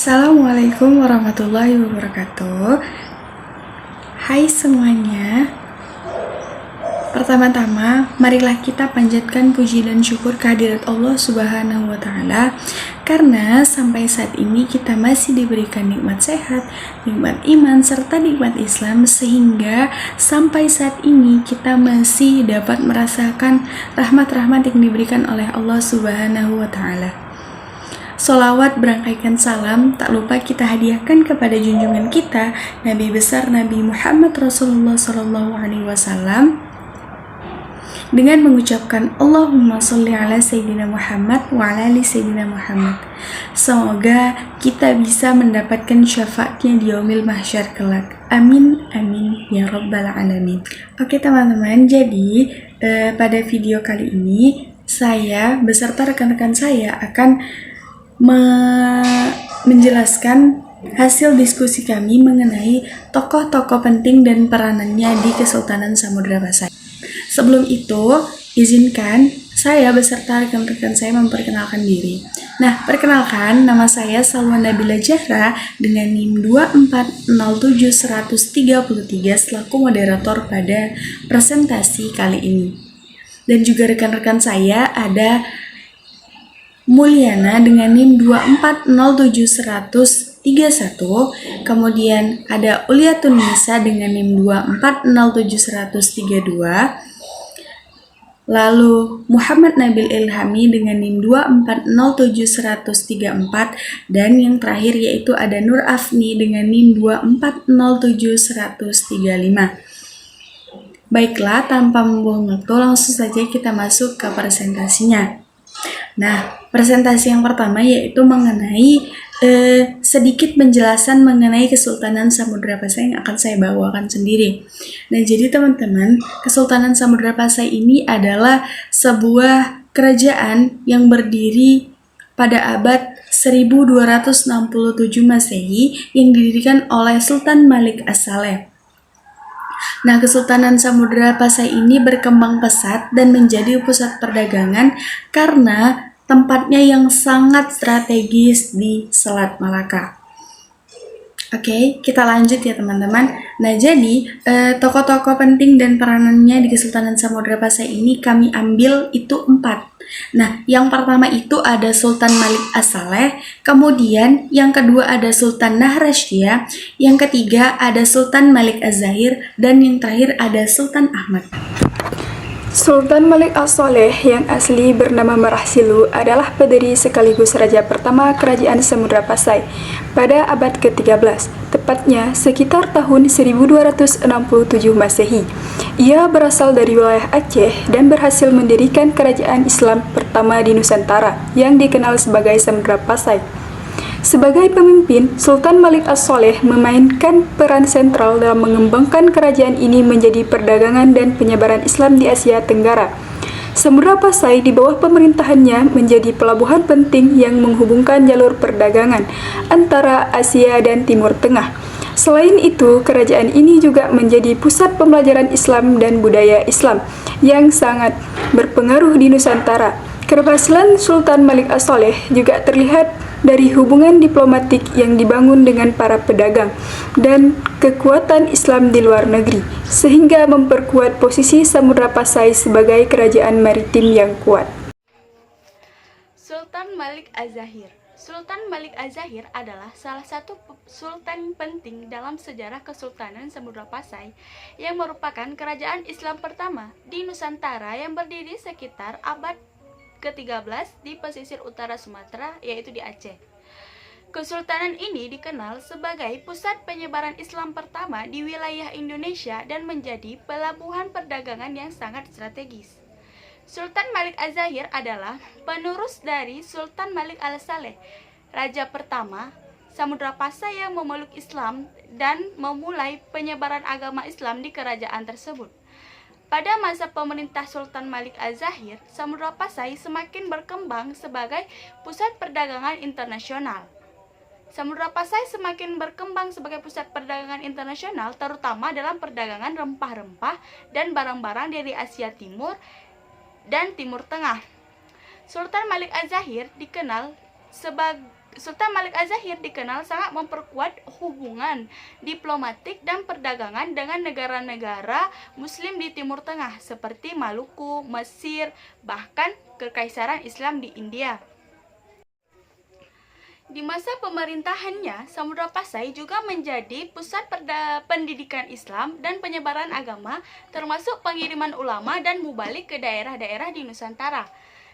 Assalamualaikum warahmatullahi wabarakatuh. Hai semuanya. Pertama-tama, marilah kita panjatkan puji dan syukur kehadirat Allah Subhanahu wa Ta'ala, karena sampai saat ini kita masih diberikan nikmat sehat, nikmat iman, serta nikmat Islam, sehingga sampai saat ini kita masih dapat merasakan rahmat-rahmat yang diberikan oleh Allah Subhanahu wa Ta'ala. Sholawat berangkaikan salam tak lupa kita hadiahkan kepada junjungan kita Nabi besar Nabi Muhammad Rasulullah SAW dengan mengucapkan Allahumma sholli ala Sayyidina Muhammad wa ala ali Sayyidina Muhammad. Semoga kita bisa mendapatkan syafaatnya di yaumil mahsyar kelak. Amin amin ya rabbal alamin. Oke teman-teman, jadi pada video kali ini saya beserta rekan-rekan saya akan menjelaskan hasil diskusi kami mengenai tokoh-tokoh penting dan peranannya di Kesultanan Samudra Pasai. Sebelum itu, izinkan saya beserta rekan-rekan saya memperkenalkan diri. Nah, perkenalkan, nama saya Salwa Nabila Zahra dengan NIM 2407133 selaku moderator pada presentasi kali ini. Dan juga rekan-rekan saya ada Mulyana dengan NIM 2407131, kemudian ada Uliatun Nisa dengan NIM 2407132, lalu Muhammad Nabil Ilhami dengan NIM 2407134, dan yang terakhir yaitu ada Nur Afni dengan NIM 2407135. Baiklah, tanpa membuang waktu langsung saja kita masuk ke presentasinya. Nah, presentasi yang pertama yaitu mengenai sedikit penjelasan mengenai Kesultanan Samudra Pasai yang akan saya bawakan sendiri. Nah, jadi teman-teman, Kesultanan Samudra Pasai ini adalah sebuah kerajaan yang berdiri pada abad 1267 Masehi yang didirikan oleh Sultan Malik As-Saleh. Nah, Kesultanan Samudra Pasai ini berkembang pesat dan menjadi pusat perdagangan karena tempatnya yang sangat strategis di Selat Malaka. Oke, kita lanjut ya teman-teman. Nah, jadi tokoh-tokoh penting dan peranannya di Kesultanan Samudra Pasai ini kami ambil itu 4. Nah, yang pertama itu ada Sultan Malik As-Saleh, kemudian yang kedua ada Sultan Nahrashiya, yang ketiga ada Sultan Malik Az-Zahir, dan yang terakhir ada Sultan Ahmad. Sultan Malik As-Saleh yang asli bernama Marah Silu adalah pendiri sekaligus raja pertama Kerajaan Samudra Pasai pada abad ke-13, tepatnya sekitar tahun 1267 Masehi. Ia berasal dari wilayah Aceh dan berhasil mendirikan kerajaan Islam pertama di Nusantara yang dikenal sebagai Samudra Pasai. Sebagai pemimpin, Sultan Malik As-Saleh memainkan peran sentral dalam mengembangkan kerajaan ini menjadi perdagangan dan penyebaran Islam di Asia Tenggara. Samudra Pasai di bawah pemerintahannya menjadi pelabuhan penting yang menghubungkan jalur perdagangan antara Asia dan Timur Tengah. Selain itu, kerajaan ini juga menjadi pusat pembelajaran Islam dan budaya Islam yang sangat berpengaruh di Nusantara. Keberhasilan Sultan Malik As-Saleh juga terlihat dari hubungan diplomatik yang dibangun dengan para pedagang dan kekuatan Islam di luar negeri, sehingga memperkuat posisi Samudra Pasai sebagai kerajaan maritim yang kuat. Sultan Malik Az-Zahir. Sultan Malik Az-Zahir adalah salah satu sultan penting dalam sejarah Kesultanan Samudra Pasai yang merupakan kerajaan Islam pertama di Nusantara yang berdiri sekitar abad ke-13 di pesisir utara Sumatera, yaitu di Aceh. Kesultanan ini dikenal sebagai pusat penyebaran Islam pertama di wilayah Indonesia dan menjadi pelabuhan perdagangan yang sangat strategis. Sultan Malik Az-Zahir adalah penerus dari Sultan Malik Al-Saleh, raja pertama Samudra Pasai yang memeluk Islam dan memulai penyebaran agama Islam di kerajaan tersebut. Pada masa pemerintah Sultan Malik Az-Zahir, Samudra Pasai semakin berkembang sebagai pusat perdagangan internasional. Samudra Pasai semakin berkembang sebagai pusat perdagangan internasional, terutama dalam perdagangan rempah-rempah dan barang-barang dari Asia Timur dan Timur Tengah. Sultan Malik Az-Zahir dikenal Sultan Malik Az-Zahir dikenal sangat memperkuat hubungan diplomatik dan perdagangan dengan negara-negara Muslim di Timur Tengah seperti Maluku, Mesir, bahkan Kekaisaran Islam di India. Di masa pemerintahannya, Samudra Pasai juga menjadi pusat pendidikan Islam dan penyebaran agama, termasuk pengiriman ulama dan mubalik ke daerah-daerah di Nusantara.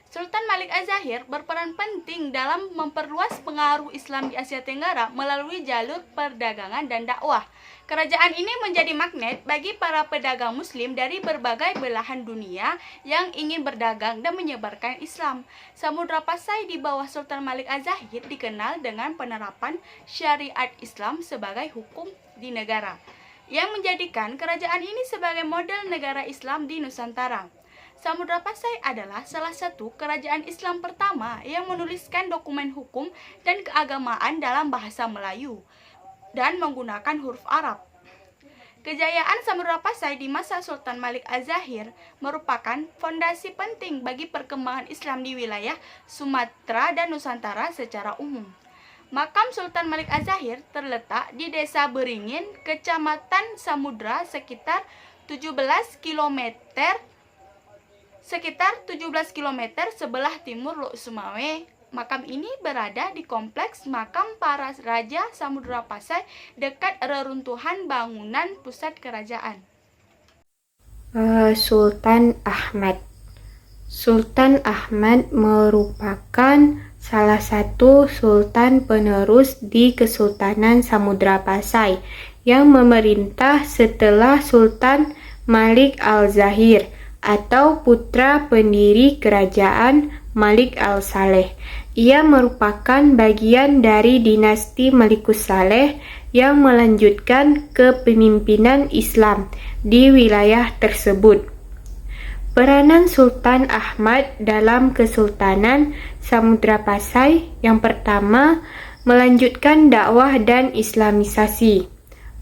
Sultan Malik Az-Zahir berperan penting dalam memperluas pengaruh Islam di Asia Tenggara melalui jalur perdagangan dan dakwah. Kerajaan ini menjadi magnet bagi para pedagang Muslim dari berbagai belahan dunia yang ingin berdagang dan menyebarkan Islam. Samudra Pasai di bawah Sultan Malik Az-Zahir dikenal dengan penerapan syariat Islam sebagai hukum di negara, yang menjadikan kerajaan ini sebagai model negara Islam di Nusantara. Samudra Pasai adalah salah satu kerajaan Islam pertama yang menuliskan dokumen hukum dan keagamaan dalam bahasa Melayu dan menggunakan huruf Arab. Kejayaan Samudra Pasai di masa Sultan Malik Az-Zahir merupakan fondasi penting bagi perkembangan Islam di wilayah Sumatera dan Nusantara secara umum. Makam Sultan Malik Az-Zahir terletak di Desa Beringin, Kecamatan Samudra, sekitar 17 km sebelah timur Lok Sumawe. Makam ini berada di kompleks makam para Raja Samudra Pasai dekat reruntuhan bangunan pusat kerajaan. Sultan Ahmad. Sultan Ahmad merupakan salah satu sultan penerus di Kesultanan Samudra Pasai yang memerintah setelah Sultan Malik Al-Zahir atau putra pendiri kerajaan Malik Al-Saleh. Ia merupakan bagian dari dinasti Malikus Saleh yang melanjutkan kepemimpinan Islam di wilayah tersebut. Peranan Sultan Ahmad dalam Kesultanan Samudra Pasai yang pertama, melanjutkan dakwah dan islamisasi.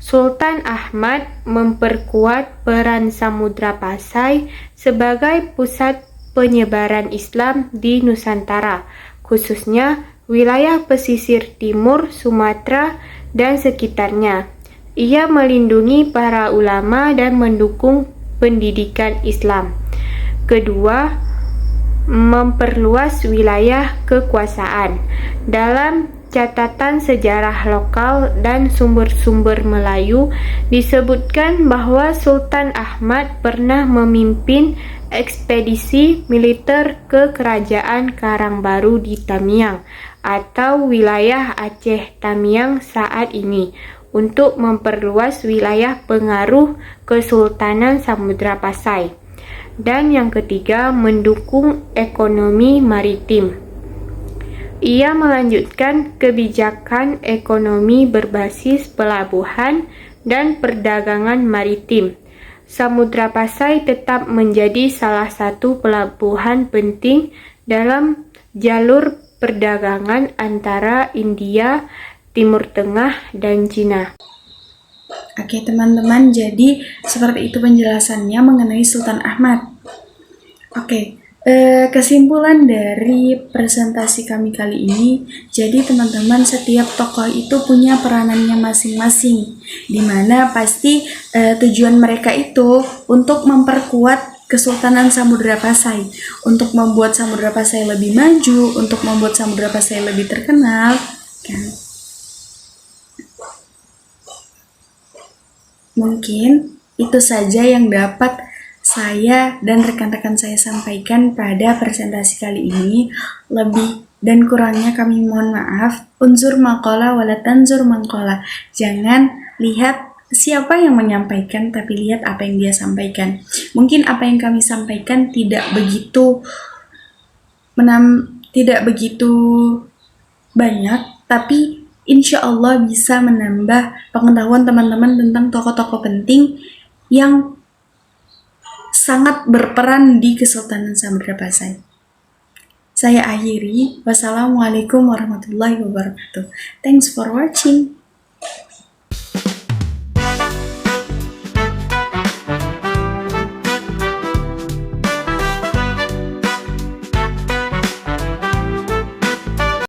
Sultan Ahmad memperkuat peran Samudra Pasai sebagai pusat penyebaran Islam di Nusantara, khususnya wilayah pesisir timur Sumatera dan sekitarnya. Ia melindungi para ulama dan mendukung pendidikan Islam. Kedua, memperluas wilayah kekuasaan. Dalam catatan sejarah lokal dan sumber-sumber Melayu disebutkan bahwa Sultan Ahmad pernah memimpin ekspedisi militer ke Kerajaan Karangbaru di Tamiang atau wilayah Aceh Tamiang saat ini untuk memperluas wilayah pengaruh Kesultanan Samudra Pasai. Dan yang ketiga, mendukung ekonomi maritim. Ia melanjutkan kebijakan ekonomi berbasis pelabuhan dan perdagangan maritim. Samudra Pasai tetap menjadi salah satu pelabuhan penting dalam jalur perdagangan antara India, Timur Tengah, dan Cina. Oke teman-teman, jadi seperti itu penjelasannya mengenai Sultan Ahmad. Oke. Kesimpulan dari presentasi kami kali ini, jadi teman-teman, setiap tokoh itu punya peranannya masing-masing, dimana pasti tujuan mereka itu untuk memperkuat Kesultanan Samudra Pasai, untuk membuat Samudra Pasai lebih maju, untuk membuat Samudra Pasai lebih terkenal, kan? Mungkin itu saja yang dapat saya dan rekan-rekan saya sampaikan pada presentasi kali ini. Lebih dan kurangnya kami mohon maaf. Unzur maqala wala tanzur maqala. Jangan lihat siapa yang menyampaikan, tapi lihat apa yang dia sampaikan. Mungkin apa yang kami sampaikan tidak begitu banyak, tapi insya Allah bisa menambah pengetahuan teman-teman tentang tokoh-tokoh penting yang sangat berperan di Kesultanan Samudra Pasai. Saya akhiri. Wassalamualaikum warahmatullahi wabarakatuh. Thanks for watching.